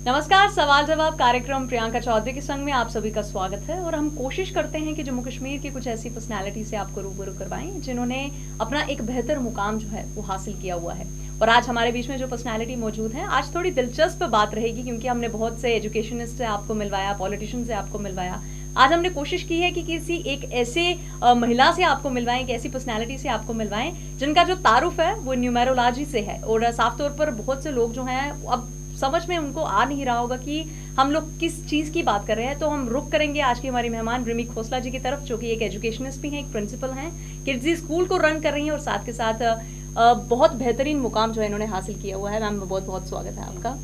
नमस्कार, सवाल जवाब कार्यक्रम प्रियंका चौधरी के संग में आप सभी का स्वागत है। और हम कोशिश करते हैं कि जम्मू कश्मीर की कुछ ऐसी पर्सनालिटी से आपको रूबरू करवाएं जिन्होंने अपना एक बेहतर मुकाम जो है वो हासिल किया हुआ है। और आज हमारे बीच में जो पर्सनालिटी मौजूद है, आज थोड़ी दिलचस्प बात रहेगी क्योंकि हमने बहुत से एजुकेशनिस्ट से आपको मिलवाया, पॉलिटिशियन से आपको मिलवाया। आज हमने कोशिश की है कि किसी एक ऐसे महिला से आपको मिलवाएं, एक ऐसी पर्सनालिटी से आपको मिलवाएं जिनका जो तारुफ है वो न्यूमेरोलॉजी से है। और साफ तौर पर बहुत से लोग जो हैं अब समझ में उनको आ नहीं रहा होगा कि हम लोग किस चीज की बात कर रहे हैं। तो हम रुक करेंगे आज की हमारी मेहमान रिमी खोसला जी की तरफ, जो कि एक एजुकेशनिस्ट भी हैं, एक प्रिंसिपल हैं, किड्जी स्कूल को रन कर रही हैं और साथ के साथ बहुत बेहतरीन मुकाम जो है इन्होंने हासिल किया हुआ है। मैम, बहुत बहुत स्वागत है आपका।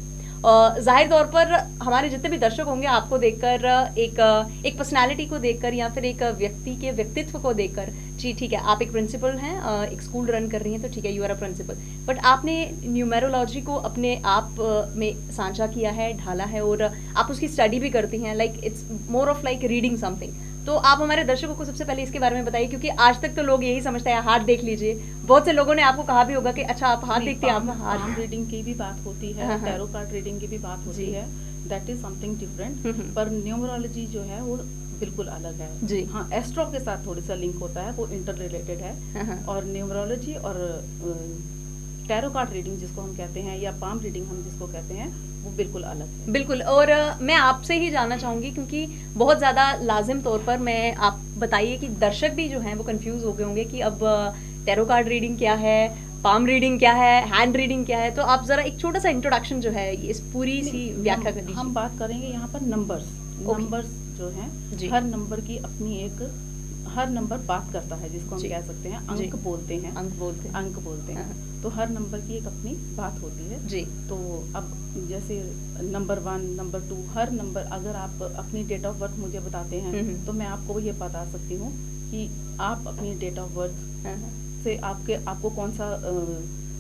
जाहिर तौर पर हमारे जितने भी दर्शक होंगे आपको देखकर एक पर्सनालिटी को देखकर या फिर एक व्यक्ति के व्यक्तित्व को देखकर, जी ठीक है आप एक प्रिंसिपल हैं, एक स्कूल रन कर रही हैं, तो ठीक है you are a principal, but आपने न्यूमेरोलॉजी को अपने आप में साझा किया है, ढाला है और आप उसकी स्टडी भी करती हैं। Like it's more of like reading something. तो आप हमारे दर्शकों को सबसे पहले इसके बारे में बताइए, क्योंकि आज तक तो लोग यही समझते हैं हाथ देख लीजिए। बहुत से लोगों ने आपको कहा भी होगा कि अच्छा आप हाथ देखते हैं, आप हाथ रीडिंग की भी बात होती है, टैरो कार्ड रीडिंग की भी बात होती है, दैट इज समथिंग डिफरेंट। पर न्यूमरोलॉजी जो है वो बिल्कुल अलग है जी। हाँ, एस्ट्रो के साथ थोड़ी सा लिंक होता है, वो इंटर रिलेटेड है। और न्यूमरोलॉजी और टैरो कार्ड रीडिंग जिसको हम कहते हैं या पाम रीडिंग हम जिसको कहते हैं, वो बिल्कुल अलग है। बिल्कुल। और मैं आपसे ही जानना चाहूंगी, क्योंकि बहुत ज़्यादा लाजिम तौर पर मैं आप बताइए कि दर्शक भी जो हैं वो कंफ्यूज हो गए होंगे कि अब टैरो कार्ड रीडिंग क्या है, पाम रीडिंग क्या है, हैंड रीडिंग क्या है। तो आप जरा एक छोटा सा इंट्रोडक्शन जो है इस पूरी सी व्याख्या कर दीजिए। हम बात करेंगे यहाँ पर नंबर्स जो हैं, हर नंबर की अपनी एक, हर नंबर बात करता है, जिसको हम कह सकते हैं अंक बोलते हैं, अंक बोलते हैं। तो हर नंबर की एक अपनी बात होती है जी। तो अब जैसे नंबर 1, नंबर 2, हर नंबर, अगर आप अपनी डेट ऑफ बर्थ मुझे बताते हैं तो मैं आपको ये बता सकती हूँ कि आप अपनी डेट ऑफ बर्थ से आपको कौन सा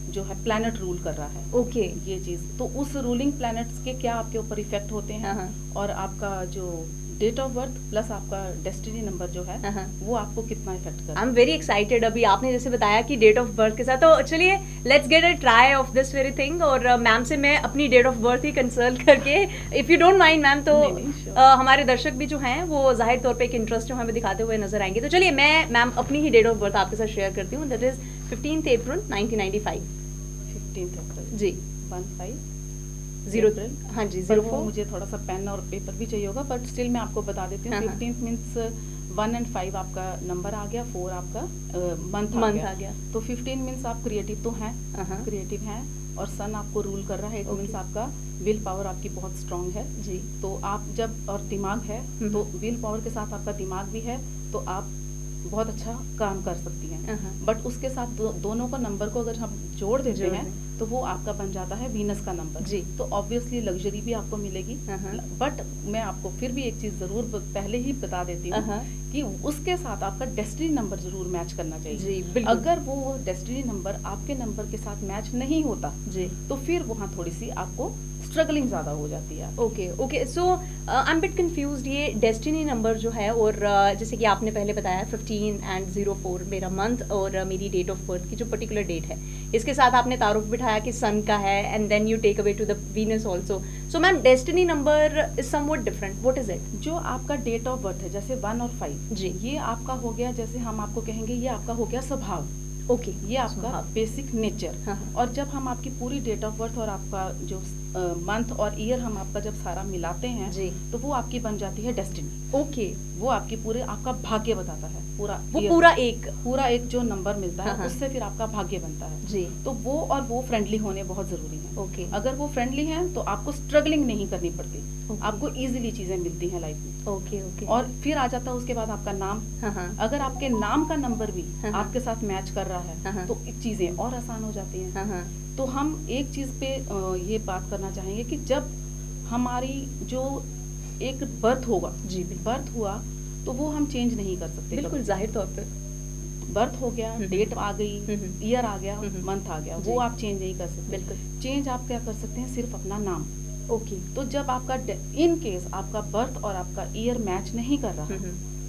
जो है प्लैनेट रूल कर रहा है। ओके, ये चीज, तो उस रूलिंग प्लैनेट्स के क्या आपके ऊपर इफेक्ट होते हैं, और आपका जो डेट ऑफ बर्थ प्लस आपका डेस्टिनी नंबर जो है वो आपको कितना इफेक्ट कर रहा है। I am very excited. अभी आपने जैसे बताया कि डेट ऑफ बर्थ के साथ, तो चलिए let's get a try of this very thing. और मैम से मैं अपनी डेट ऑफ बर्थ ही कंसल्ट करके, if you don't mind ma'am, तो हमारे दर्शक भी जो हैं वो जाहिर तौर पे एक इंटरेस्ट जो हमें दिखाते हुए नजर आएंगे। तो चलिए मैं मैम अपनी ही डेट ऑफ बर्थ आपके साथ शेयर करती हूँ। दैट इज 15 अप्रैल 1995। 15 अप्रैल जी, 15 हाँ जी 04। मुझे थोड़ा सा पेन और पेपर भी चाहिए होगा, बट स्टिल मैं आपको बता देती हूँ। 15 मीन्स 1 और 5 आपका नंबर आ गया, 4 आपका मंथ आ गया। तो 15 मीन्स आप क्रिएटिव तो हैं, क्रिएटिव हैं, और सन आपको रूल कर रहा है। इट मीन्स आपका विल पावर आपकी बहुत स्ट्रांग है जी। तो आप जब, और दिमाग है, तो विल पावर के साथ आपका दिमाग भी है, तो आप बहुत अच्छा काम कर सकती हैं। बट उसके साथ दोनों का नंबर को अगर हम जोड़ देते हैं तो वो आपका बन जाता है वीनस का नंबर जी। तो ऑब्वियसली लग्जरी भी आपको मिलेगी। बट मैं आपको फिर भी एक चीज जरूर पहले ही बता देती हूँ कि उसके साथ आपका डेस्टिनी नंबर जरूर मैच करना चाहिए जी। अगर वो डेस्टिनी नंबर आपके नंबर के साथ मैच नहीं होता जी, तो फिर वहाँ थोड़ी सी आपको स्ट्रगलिंग ज्यादा हो जाती है। Okay, so I am bit confused. ये डेस्टिनी नंबर जो है, और जैसे कि आपने पहले बताया 15 एंड 04 मेरा मंथ और मेरी डेट ऑफ बर्थ की जो पर्टिकुलर डेट है, इसके साथ आपने तारुफ बिठाया कि सन का है, and then you take away to the Venus also. So ma'am, destiny number is somewhat different, what is it? जो आपका डेट ऑफ बर्थ है, जैसे 1 और 5 जी, ये आपका हो गया, जैसे हम आपको कहेंगे ये आपका हो गया स्वभाव। ओके, ये आपका बेसिक नेचर। और जब हम आपकी पूरी डेट ऑफ बर्थ और आपका जो मंथ और ईयर हम आपका जब सारा मिलाते हैं जी, तो वो आपकी बन जाती है डेस्टिनी। ओके, वो आपकी पूरे आपका भाग्य बताता है, पूरा एक जो नंबर मिलता है उससे फिर आपका भाग्य बनता है जी। तो वो फ्रेंडली होने बहुत जरूरी है। ओके, अगर वो फ्रेंडली हैं तो आपको स्ट्रगलिंग नहीं करनी पड़ती, आपको इजीली चीजें मिलती हैं लाइफ में। ओके। और फिर आ जाता है उसके बाद आपका नाम। अगर आपके नाम का नंबर भी आपके साथ मैच कर रहा है तो चीजें और आसान हो जाती हैं। तो हम एक चीज पे ये बात करना चाहेंगे कि जब हमारी जो एक बर्थ होगा जी, बर्थ हुआ तो वो हम चेंज नहीं कर सकते। बिल्कुल जाहिर तौर पे बर्थ हो गया, डेट आ गई, ईयर आ गया, मंथ आ गया, वो आप चेंज नहीं कर सकते। बिल्कुल। चेंज आप क्या कर सकते हैं, सिर्फ अपना नाम। ओके। तो जब आपका इन केस आपका बर्थ और आपका ईयर मैच नहीं कर रहा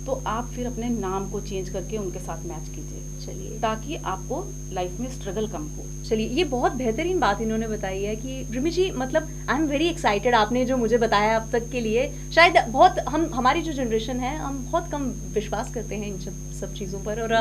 तो आप फिर अपने नाम को चेंज करके उनके साथ मैच कीजिए, चलिए, ताकि आपको लाइफ में स्ट्रगल कम हो। चलिए, ये बहुत बेहतरीन बात इन्होंने बताई है कि रिमी जी, मतलब आई एम वेरी एक्साइटेड। आपने जो मुझे बताया अब तक के लिए, शायद बहुत हमारी जो जनरेशन है, हम बहुत कम विश्वास करते हैं इन सब चीज़ों पर। और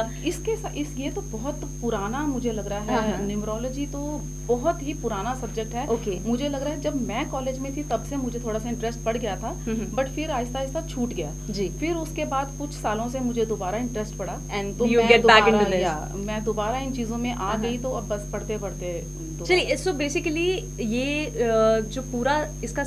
ये तो बहुत पुराना मुझे लग रहा है, न्यूमरोलॉजी तो बहुत ही पुराना सब्जेक्ट है। मुझे लग रहा है जब मैं कॉलेज में थी तब से मुझे थोड़ा सा इंटरेस्ट पड़ गया था, बट फिर आहिस्ता आहिस्ता छूट गया जी। फिर उसके बाद कुछ सालों से मुझे दोबारा इंटरेस्ट पड़ा, एंड तो मैं दोबारा इन चीजों में आ गई, तो अब बस पढ़ते पढ़ते। चलिए, सो बेसिकली ये जो पूरा इसका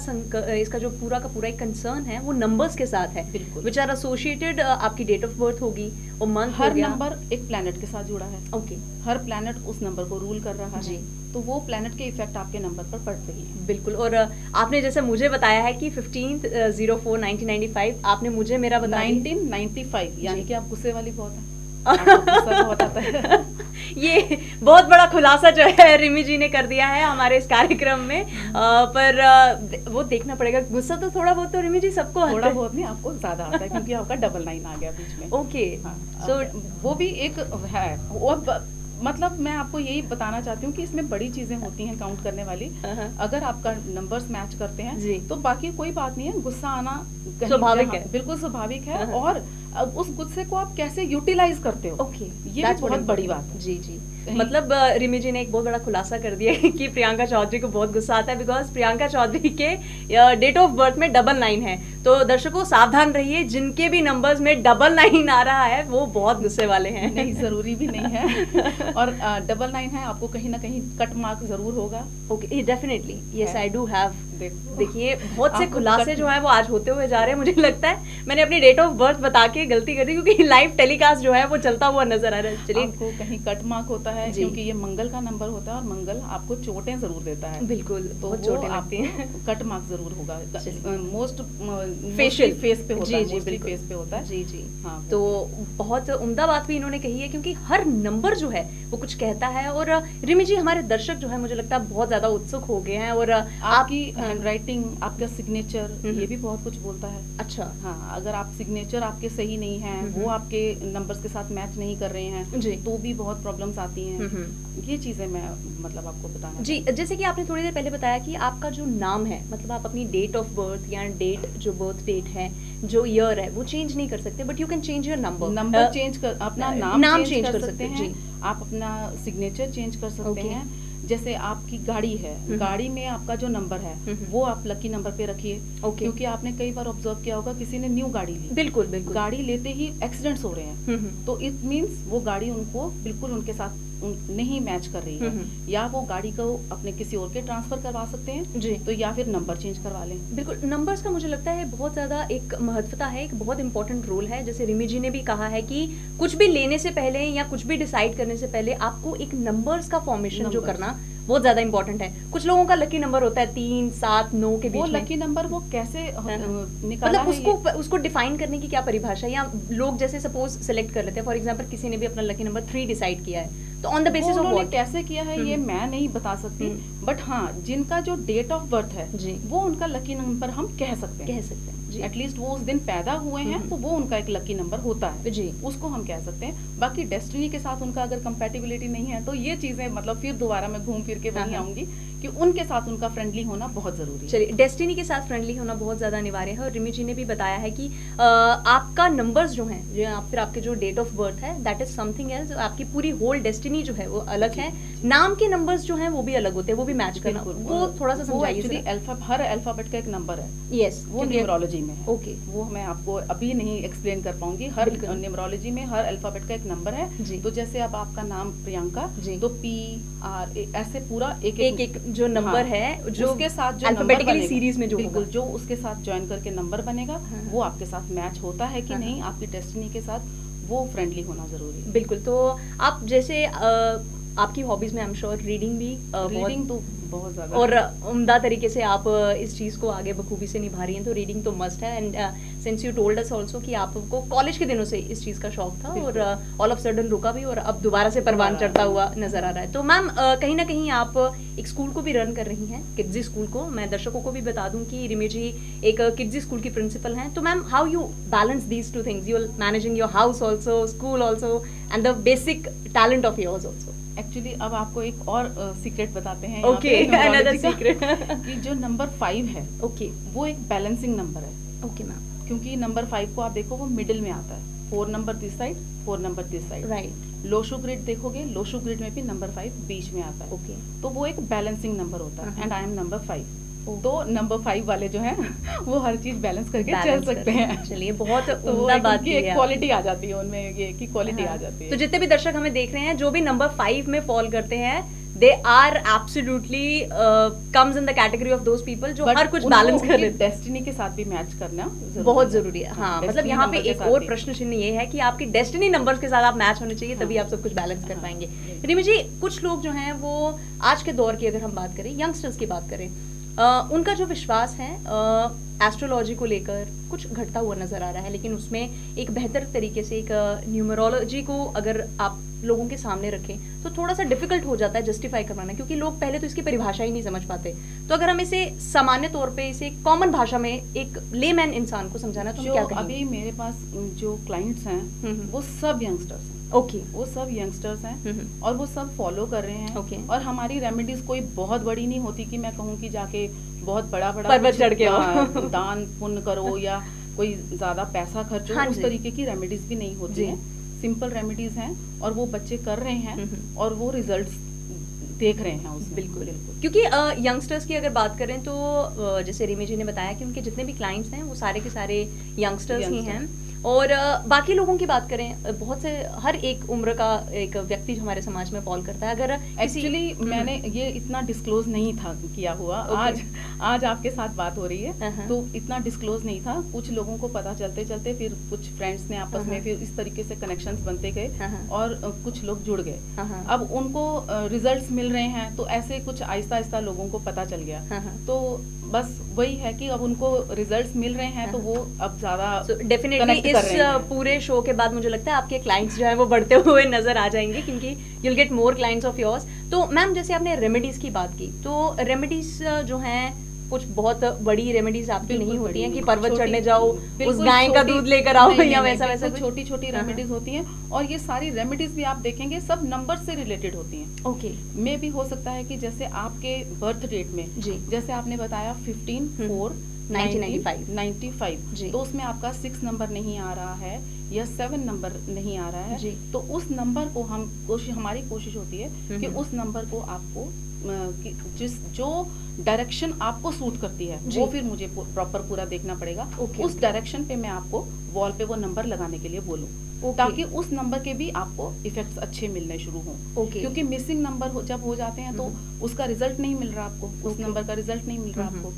जो पूरा का पूरा एक कंसर्न है वो नंबर्स के साथ है, विच आर एसोसिएटेड। आपकी डेट ऑफ बर्थ होगी और मंथ, हर नंबर एक प्लैनेट के साथ जुड़ा है। ओके, हर प्लैनेट उस नंबर को रूल कर रहा है, तो वो प्लैनेट के इफेक्ट आपके नंबर पर पड़ते ही हैं। बिल्कुल। और आपने जैसे मुझे बताया है कि 15/04/1995, आपने मुझे मेरा बताया 1995, यानी कि आप गुस्से वाली बहुत है। बहुत आता है। ये बहुत बड़ा खुलासा जो है रिमी जी ने कर दिया है हमारे इस कार्यक्रम में, पर वो देखना पड़ेगा। गुस्सा तो थोड़ा बहुत तो रिमी जी सबको आता है, थोड़ा बहुत नहीं, आपको ज्यादा आता है क्योंकि आपका 99 आ गया बीच में। ओके, सो वो भी एक है। और मतलब मैं आपको यही बताना चाहती हूँ कि इसमें बड़ी चीजें होती हैं काउंट करने वाली। अगर आपका नंबर्स मैच करते हैं तो बाकी कोई बात नहीं है, गुस्सा आना स्वाभाविक है, बिल्कुल स्वाभाविक है। और उस गुस्से को आप कैसे यूटिलाइज करते हो, ये भी बहुत बड़ी बात है। जी जी, मतलब रिमी जी ने एक बहुत बड़ा खुलासा कर दिया है कि प्रियंका चौधरी को बहुत गुस्सा आता है, बिकॉज प्रियंका चौधरी के डेट ऑफ बर्थ में 99 है। तो दर्शकों सावधान रहिए, जिनके भी नंबर्स में 99 आ रहा है वो बहुत गुस्से वाले हैं। नहीं, जरूरी भी नहीं है। और 99 है, आपको कहीं ना कहीं कट मार्क जरूर होगा। Okay, definitely, yes I do have. देखिए, बहुत से खुलासे जो है वो आज होते हुए जा रहे हैं। मुझे लगता है मैंने अपनी डेट ऑफ बर्थ बता के गलती कर दी, क्योंकि लाइव टेलीकास्ट जो है वो चलता हुआ नजर आ रहा है। चलिए, आपको कहीं कट मार्क होता है क्योंकि ये मंगल का नंबर होता है, और मंगल आपको चोटें जरूर देता है। बिल्कुल, तो चोटें लगती हैं, कट मार्क जरूर होगा। मोस्ट फेशियल फेस पे होता है, जी बिल्कुल फेस पे होता है। जी जी, हाँ। तो बहुत उम्दा बात भी इन्होंने कही है, क्योंकि हर नंबर जो है वो कुछ कहता है। और रिमी जी, हमारे दर्शक जो है मुझे लगता है बहुत ज्यादा उत्सुक हो गए हैं। और आपकी हैंडराइटिंग, आपका सिग्नेचर, ये भी बहुत कुछ बोलता है। अच्छा, हाँ, अगर आप सिग्नेचर आपके सही नहीं है, वो आपके नंबर्स के साथ मैच नहीं कर रहे हैं, तो भी बहुत प्रॉब्लम्स आती हैं। ये चीजें मैं मतलब आपको बताना जी। जैसे कि आपने थोड़ी देर पहले बताया कि आपका जो नाम है, मतलब आप अपनी डेट ऑफ बर्थ या डेट जो बर्थ डेट है, जो ईयर है, वो चेंज नहीं कर सकते, but you can change your number change कर, अपना नाम चेंज कर सकते हैं, आप अपना सिग्नेचर चेंज कर सकते हैं। जैसे आपकी गाड़ी है, गाड़ी में आपका जो नंबर है वो आप लकी नंबर पे रखिए, क्योंकि आपने कई बार ऑब्जर्व किया होगा किसी ने न्यू गाड़ी ली, बिल्कुल बिल्कुल, गाड़ी लेते ही एक्सीडेंट्स हो रहे हैं, तो इट मीन्स वो गाड़ी उनको बिल्कुल उनके साथ नहीं मैच कर रही है, या वो गाड़ी को अपने किसी और के ट्रांसफर करवा सकते हैं जी, तो या फिर नंबर चेंज करवा लें। बिल्कुल, नंबर्स का मुझे लगता है बहुत ज्यादा एक महत्वता है, एक बहुत इंपॉर्टेंट रोल है। जैसे रिमी जी ने भी कहा है कि कुछ भी लेने से पहले या कुछ भी डिसाइड करने से पहले आपको एक नंबर्स का फॉर्मेशन जो करना बहुत ज्यादा इंपॉर्टेंट है। कुछ लोगों का लकी नंबर होता है 3, 7, 9 के बीच में। वो लकी नंबर वो कैसे निकाला, मतलब उसको डिफाइन करने की क्या परिभाषा, या लोग जैसे सपोज सेलेक्ट कर लेते हैं, फॉर एग्जांपल किसी ने भी अपना लकी नंबर 3 डिसाइड किया है, तो on the basis of what कैसे किया है ये मैं नहीं बता सकती, बट हाँ, जिनका जो डेट ऑफ बर्थ है जी, वो उनका लकी नंबर हम कह सकते हैं एटलीस्ट वो उस दिन पैदा हुए हैं, तो वो उनका एक लकी नंबर होता है जी, उसको हम कह सकते हैं। बाकी डेस्टिनी के साथ उनका अगर कंपैटिबिलिटी नहीं है, तो ये चीजें मतलब फिर दोबारा मैं घूम फिर के वहीं आऊंगी कि उनके साथ उनका फ्रेंडली होना बहुत जरूरी है। चलिए, डेस्टिनी के साथ फ्रेंडली होना बहुत ज्यादा अनिवार्य है। और रिमी जी ने भी बताया है कि आपका नंबर्स जो हैं, फिर आपके जो डेट ऑफ बर्थ है, दैट इज समथिंग एल्स। आपकी पूरी होल डेस्टिनी जो है वो अलग है। नाम के नंबर्स जो हैं वो भी अलग होते हैं, वो भी मैच करना, वो थोड़ा सा समझाइए। हर अल्फाबेट का एक नंबर है, यस, वो न्यूमरोलॉजी में है। ओके, वो मैं आपको अभी नहीं एक्सप्लेन कर पाऊंगी। हर न्यूमरोलॉजी में हर अल्फाबेट का एक नंबर है। तो जैसे अब आपका नाम प्रियंका, तो PR ऐसे पूरा एक जो नंबर है, जो उसके साथ जो अल्फाबेटिकली सीरीज में जो बिल्कुल जो उसके साथ ज्वाइन करके नंबर बनेगा, वो आपके साथ मैच होता है कि नहीं, आपकी डेस्टिनी के साथ वो फ्रेंडली होना जरूरी है। बिल्कुल। तो आप जैसे आपकी हॉबीज में आई एम श्योर रीडिंग भी रीडिंग तो बहुत ज़्यादा और उम्दा तरीके से आप इस चीज़ को आगे बखूबी से निभा रही हैं, तो रीडिंग तो मस्ट है। And since you told us also कि आपको कॉलेज के दिनों से इस चीज़ का शौक था और ऑल ऑफ सडन रुका भी और अब दोबारा से परवान चढ़ता हुआ नजर आ रहा है। तो मैम कहीं ना कहीं आप एक स्कूल को भी रन कर रही हैं, किड्जी स्कूल को। मैं दर्शकों को भी बता दूं कि रिमी जी एक किड्जी स्कूल की प्रिंसिपल हैं। तो ma'am how you balance these two things, you are managing your house also, school also and the basic talent of yours also? Actually अब आपको एक और सीक्रेट बताते हैं। ओके, अनदर सीक्रेट कि जो नंबर 5 है, ओके, वो एक बैलेंसिंग नंबर है। ओके मैम, क्योंकि नंबर 5 को आप देखो वो मिडिल में आता है, 4 number this side, 4 number this side, right. Lo Shu grid देखोगे, लोशो ग्रिड में भी नंबर 5 बीच में आता है। ओके, तो वो एक बैलेंसिंग नंबर होता है एंड आई एम नंबर 5। तो नंबर 5 वाले जो हैं वो हर चीज बैलेंस करके चल सकते हैं। चलिए, बहुत तो उम्दा बात की एक है। क्वालिटी आ जाती है उनमें, ये की क्वालिटी आ जाती है। तो जितने भी दर्शक हमें देख रहे हैं जो भी नंबर 5 में फॉल करते हैं, they are absolutely comes in the category of those people जो हर कुछ बैलेंस कर रहे हैं। डेस्टिनी के साथ भी मैच करना बहुत जरूरी है। हाँ, मतलब यहाँ पे एक और प्रश्न चिन्ह ये है कि आपकी डेस्टिनी नंबर्स के साथ आप मैच होने चाहिए, तभी आप सब कुछ बैलेंस कर पाएंगे। रिमी जी, कुछ लोग जो हैं वो आज के दौर की अगर हम बात करें, यंगस्टर्स की बात करें, उनका जो विश्वास है एस्ट्रोलॉजी को लेकर कुछ घटता हुआ नजर आ रहा है, लेकिन उसमें एक बेहतर तरीके से एक न्यूमरोलॉजी को अगर आप लोगों के सामने रखें तो थोड़ा सा डिफिकल्ट हो जाता है जस्टिफाई करवाना, क्योंकि लोग पहले तो इसकी परिभाषा ही नहीं समझ पाते। तो अगर हम इसे सामान्य तौर पे इसे कॉमन भाषा में एक लेमैन इंसान को समझाना तो हम क्या कहेंगे? अभी मेरे पास जो क्लाइंट्स हैं वो सब यंगस्टर्स हैं। ओके, वो सब यंगस्टर्स हैं और वो सब फॉलो कर रहे हैं। ओके, और हमारी रेमेडीज कोई बहुत बड़ी नहीं होती कि मैं कहूँ कि जाके बहुत बड़ा पर्वत चढ़ के दान पुण्य करो या कोई ज्यादा पैसा खर्चो। हाँ, उस तरीके की रेमेडीज भी नहीं होती हैं, सिंपल रेमेडीज हैं और वो बच्चे कर रहे हैं और वो रिजल्ट्स देख रहे हैं उसमें। बिल्कुल बिल्कुल, क्योंकि यंगस्टर्स की अगर बात करें तो जैसे रिमी जी ने बताया कि उनके जितने भी क्लाइंट्स हैं वो सारे के सारे यंगस्टर्स ही हैं। और बाकी लोगों की बात करें, बहुत से हर एक उम्र का एक व्यक्ति जो हमारे समाज में फॉल करता है। अगर एक्चुअली मैंने ये इतना डिस्क्लोज नहीं था किया हुआ, आज आपके साथ बात हो रही है तो इतना डिस्क्लोज नहीं था। कुछ लोगों को पता चलते चलते फिर कुछ फ्रेंड्स ने आपस में फिर इस तरीके से कनेक्शंस बनते गए और कुछ लोग जुड़ गए। अब उनको रिजल्ट्स मिल रहे हैं तो ऐसे कुछ आहिस्ता आहिस्ता लोगों को पता चल गया। तो बस वही है कि अब उनको रिजल्ट्स मिल रहे हैं तो वो अब ज्यादा डेफिनेटली इस पूरे शो के बाद मुझे लगता है आपके क्लाइंट्स जो है वो बढ़ते हुए नजर आ जाएंगे, क्योंकि you will get more clients of yours. तो मैम, जैसे आपने रेमेडीज की बात की, तो रेमेडीज जो हैं कुछ बहुत बड़ी रेमेडीज आपकी नहीं होती हैं कि पर्वत चढ़ने जाओ, उस गाय का दूध लेकर आओ या वैसा वैसा। छोटी छोटी रेमेडीज होती हैं और ये सारी रेमेडीज भी आप देखेंगे सब नंबर से रिलेटेड होती हैं। ओके, में भी हो सकता है कि जैसे आपके बर्थ डेट में जी, जैसे आपने बताया 15/4/1995 तो उसमें आपका 6 नंबर नहीं आ रहा है या 7 नंबर नहीं आ रहा है, तो उस नंबर को हमारी कोशिश होती है कि उस नंबर को आपको जो डायरेक्शन आपको सूट करती है वो फिर मुझे प्रॉपर पूरा देखना पड़ेगा। उस डायरेक्शन पे मैं आपको वॉल पे वो नंबर लगाने के लिए बोलूं, ताकि उस नंबर के भी आपको इफेक्ट्स अच्छे मिलने शुरू हों। क्योंकि मिसिंग नंबर जब हो जाते हैं तो उसका रिजल्ट नहीं मिल रहा आपको, उस नंबर का रिजल्ट नहीं मिल रहा आपको।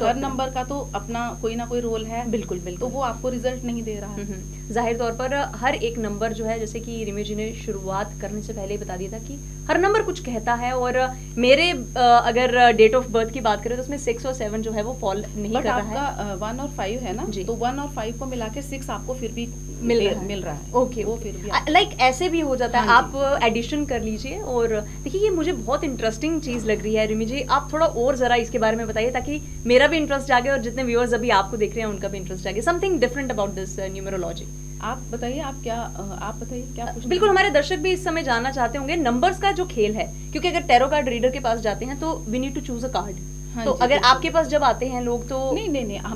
हर नंबर का तो अपना कोई ना कोई रोल है। बिल्कुल बिल्कुल, तो वो आपको रिजल्ट नहीं दे रहा है। जाहिर तौर पर हर एक नंबर जो है, जैसे कि रिमी जी ने शुरुआत करने से पहले बता दिया था कि हर नंबर कुछ कहता है। और मेरे अगर डेट ऑफ बर्थ की बात करें तो उसमें 6 और 7 जो है वो फॉल नहीं कर रहा है। आपका 1 और 5 है ना, तो 1 और 5 को मिला के 6 आपको फिर भी मिल रहा है। ओके, वो फिर भी लाइक ऐसे भी हो जाता है। आप एडिशन कर लीजिए। और देखिए, ये मुझे बहुत इंटरेस्टिंग चीज लग रही है। रिमी जी, आप थोड़ा और जरा इसके बारे में बताइए ताकि मेरा भी इंटरेस्ट जागे और जितने व्यूअर्स अभी आपको देख रहे हैं उनका भी इंटरेस्ट जागे। Something different about this numerology. आप बताइए, आप बताइए क्या कुछ। बिल्कुल, हमारे दर्शक भी इस समय जानना चाहते होंगे नंबर्स का जो खेल है, क्योंकि अगर टैरो कार्ड रीडर के पास जाते हैं तो we need to choose a card. तो अगर आपके पास जब आते हैं लोग तो नहीं,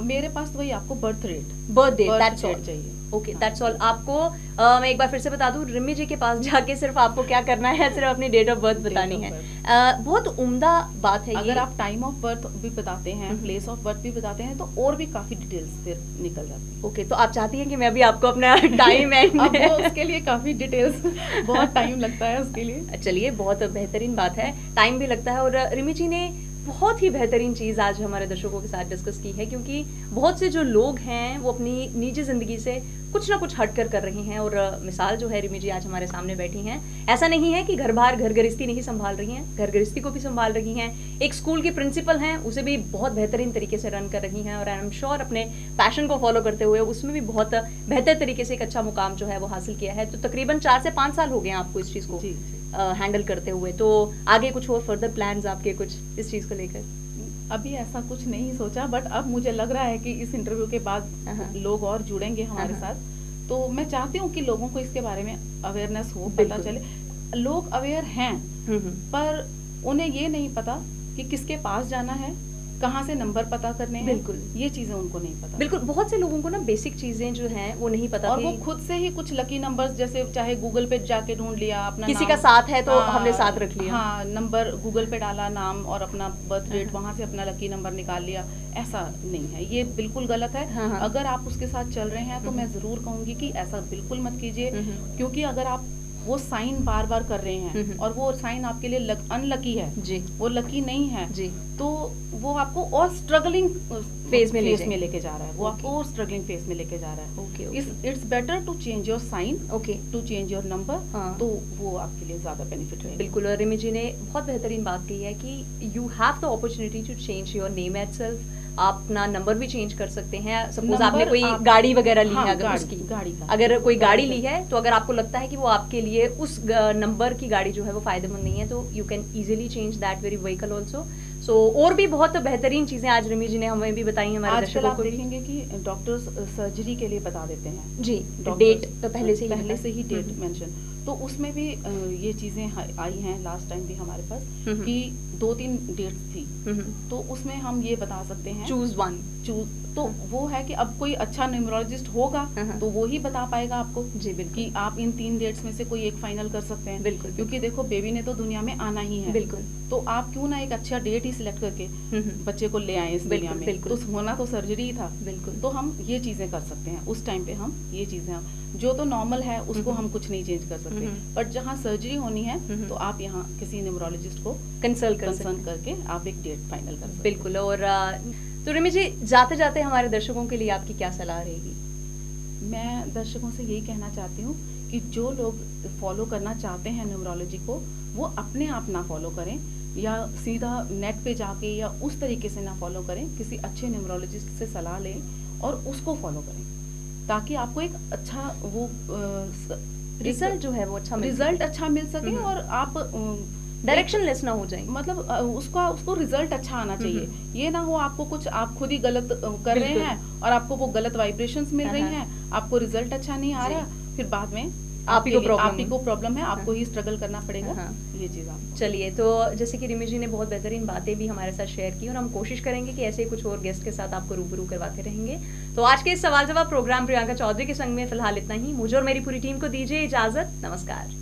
मेरे पास तो वही आपको बर्थ डेट दैट्स ऑल चाहिए। Okay, that's all. आपको मैं एक बार फिर से बता दूं, रिमी जी के पास जाके सिर्फ आपको क्या करना है, सिर्फ अपनी डेट ऑफ बर्थ बतानी है। बहुत उम्दा बात है। अगर आप टाइम ऑफ बर्थ भी बताते हैं, प्लेस ऑफ बर्थ भी बताते हैं तो और भी काफी डिटेल्स फिर निकल जाती है। ओके, तो आप चाहती हैं कि मैं भी आपको अपना टाइम एंड उसके लिए काफी डिटेल्स, बहुत टाइम लगता है उसके लिए। चलिए, बहुत बेहतरीन बात है, टाइम भी लगता है। और रिमी जी ने बहुत ही बेहतरीन चीज़ आज हमारे दर्शकों के साथ डिस्कस की है, क्योंकि बहुत से जो लोग हैं वो अपनी निजी ज़िंदगी से कुछ ना कुछ हट कर रही हैं, और मिसाल जो है रिमी जी आज हमारे सामने बैठी हैं। ऐसा नहीं है कि घर बार घर गृहस्थी नहीं संभाल रही हैं, घर गृहस्थी को भी संभाल रही हैं, एक स्कूल की प्रिंसिपल हैं, उसे भी बहुत बेहतरीन तरीके से रन कर रही हैं, और आई एम श्योर अपने पैशन को फॉलो करते हुए उसमें भी बहुत बेहतर तरीके से एक अच्छा मुकाम जो है वो हासिल किया है। तो तकरीबन 4 से 5 साल हो गए हैं आपको इस चीज़ को हैंडल करते हुए, तो आगे कुछ और फर्दर प्लान्स आपके कुछ इस चीज़ को लेकर? अभी ऐसा कुछ नहीं सोचा, बट अब मुझे लग रहा है कि इस इंटरव्यू के बाद लोग और जुड़ेंगे हमारे साथ, तो मैं चाहती हूँ कि लोगों को इसके बारे में अवेयरनेस हो, पता चले। लोग अवेयर हैं पर उन्हें ये नहीं पता कि किसके पास जाना है, कहाँ से नंबर पता करने हैं, बिल्कुल ये चीजें उनको नहीं पता। बिल्कुल, बहुत से लोगों को ना बेसिक चीजें जो हैं वो नहीं पता, और वो खुद से ही कुछ लकी नंबर्स, जैसे चाहे गूगल पे जाके ढूंढ लिया अपना, किसी का साथ है तो हमने साथ रख लिया, हाँ, नंबर गूगल पे डाला, नाम और अपना बर्थ डेट, वहां से अपना लकी नंबर निकाल लिया। ऐसा नहीं है, ये बिल्कुल गलत है। अगर आप उसके साथ चल रहे हैं तो मैं जरूर कहूंगी कि ऐसा बिल्कुल मत कीजिए, क्योंकि अगर आप वो साइन बार बार कर रहे हैं और वो साइन आपके लिए अनलकी है जी, वो लकी नहीं है जी, तो वो आपको और स्ट्रगलिंग फेज में लेके जा रहा है, वो आपको और स्ट्रगलिंग फेज में लेके जा रहा है। It's better to change your sign, to change your number, तो वो आपके लिए ज्यादा बेनिफिट है। बिल्कुल, और रिमी जी ने बहुत बेहतरीन बात कही है कि you have the opportunity to change your name itself. आप अपना नंबर भी चेंज कर सकते हैं। सपोज आपने कोई गाड़ी वगैरह ली है, अगर उसकी अगर कोई गाड़ी ली है, तो अगर आपको लगता है कि वो आपके लिए उस नंबर की गाड़ी जो है वो फायदेमंद नहीं है, तो you can easily change that very vehicle also. So और भी बहुत बेहतरीन चीजें आज रिमी जी ने हमें भी बताई हमारे दर्शकों को। देखेंगे कि डॉक्टर्स सर्जरी के लिए बता देते हैं जी, डेट तो पहले से ही डेट मेंशन, तो उसमें भी ये चीजें आई हैं लास्ट टाइम भी हमारे पास कि 2-3 डेट्स थी, तो उसमें हम ये बता सकते हैं चूज वन, तो वो है कि अब कोई अच्छा न्यूमरोलॉजिस्ट होगा तो वो ही बता पाएगा आपको जी बिल्कुल कि आप इन 3 डेट्स में से कोई एक फाइनल कर सकते हैं। बिल्कुल, क्योंकि देखो बेबी ने तो दुनिया में आना ही है, बिल्कुल, तो आप क्यों ना एक अच्छा डेट ही सिलेक्ट करके बच्चे को ले आए इस दुनिया में, तो होना तो सर्जरी ही था। बिल्कुल, तो हम ये चीजें कर सकते हैं उस टाइम पे, हम ये चीजें जो तो नॉर्मल है उसको हम कुछ नहीं चेंज कर सकते, बट जहाँ सर्जरी होनी है तो आप यहाँ किसी न्यूमरोलॉजिस्ट को कंसल्ट करके आप एक डेट फाइनल कर सकते हैं। बिल्कुल, और तो रिमी जी जाते जाते हमारे दर्शकों के लिए आपकी क्या सलाह रहेगी? मैं दर्शकों से यही कहना चाहती हूँ कि जो लोग फॉलो करना चाहते हैं न्यूमरोलॉजी को, वो अपने आप ना फॉलो करें, या सीधा नेट पे जाके या उस तरीके से ना फॉलो करें, किसी अच्छे न्यूमरोलॉजिस्ट से सलाह लें और उसको फॉलो करें, ताकि आपको एक अच्छा वो रिजल्ट जो है वो अच्छा मिल सके और आप डायरेक्शनलेस ना हो जाए, मतलब उसको रिजल्ट अच्छा आना चाहिए। ये ना हो आपको कुछ आप खुद ही गलत कर रहे हैं और आपको वो गलत वाइब्रेशंस मिल रही हैं, आपको रिजल्ट अच्छा नहीं आ रहा, फिर बाद में आप ही को प्रॉब्लम है, आपको ही स्ट्रगल करना पड़ेगा। ये चीज आप चलिए, तो जैसे कि रिमी जी ने बहुत बेहतरीन बातें भी हमारे साथ शेयर की, और हम कोशिश करेंगे कि ऐसे ही कुछ और गेस्ट के साथ आपको रूबरू करवाते रहेंगे। तो आज के इस सवाल जवाब प्रोग्राम प्रियंका चौधरी के संग में फिलहाल इतना ही। मुझे और मेरी पूरी टीम को दीजिए इजाजत। नमस्कार।